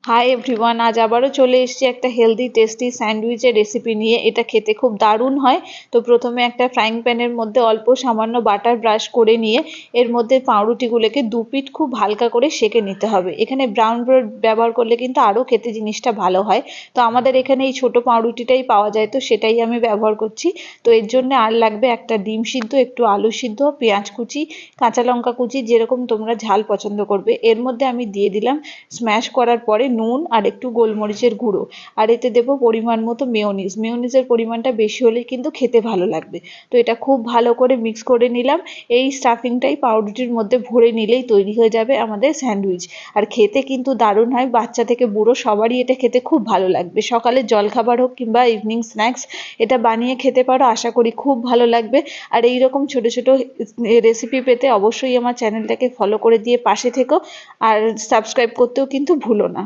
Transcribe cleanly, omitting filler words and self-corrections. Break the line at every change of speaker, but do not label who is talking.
Hi everyone, আজ আবারও চলে এসেছি একটা হেলদি টেস্টি স্যান্ডউইচের রেসিপি নিয়ে। এটা খেতে খুব দারুণ হয়। তো প্রথমে একটা ফ্রাইং প্যানের মধ্যে অল্প সামান্য বাটার ব্রাশ করে নিয়ে এর মধ্যে পাউরুটিগুলোকে দু পিঠ খুব হালকা করে সেঁকে নিতে হবে। এখানে ব্রাউন ব্রেড ব্যবহার করলে কিন্তু আরও খেতে জিনিসটা ভালো হয়। তো আমাদের এখানে এই ছোটো পাউরুটিটাই পাওয়া যায়, তো সেটাই আমি ব্যবহার করছি। তো এর জন্য আর লাগবে একটা ডিম সিদ্ধ, একটু আলু সিদ্ধ, পেঁয়াজ কুচি, কাঁচা লঙ্কা কুচি, যেরকম তোমরা ঝাল পছন্দ করবে। এর মধ্যে আমি দিয়ে দিলাম স্ম্যাশ করার পরে নুন আর একটু গোলমরিচের গুঁড়ো, আর এতে দেবো পরিমাণ মতো মেয়োনিজ। মেয়োনিজের পরিমাণটা বেশি হলেই কিন্তু খেতে ভালো লাগবে। তো এটা খুব ভালো করে মিক্স করে নিলাম। এই স্টাফিংটাই পাউরুটির মধ্যে ভরে নিলেই তৈরি হয়ে যাবে আমাদের স্যান্ডউইচ। আর খেতে কিন্তু দারুণ হয়, বাচ্চা থেকে বুড়ো সবারই এটা খেতে খুব ভালো লাগবে। সকালের জলখাবার হোক কিংবা ইভিনিং স্ন্যাক্স, এটা বানিয়ে খেতে পারো, আশা করি খুব ভালো লাগবে। আর এই রকম ছোট ছোট রেসিপি পেতে অবশ্যই আমার চ্যানেলটাকে ফলো করে দিয়ে পাশে থেকো, আর সাবস্ক্রাইব করতেও কিন্তু ভুলো না।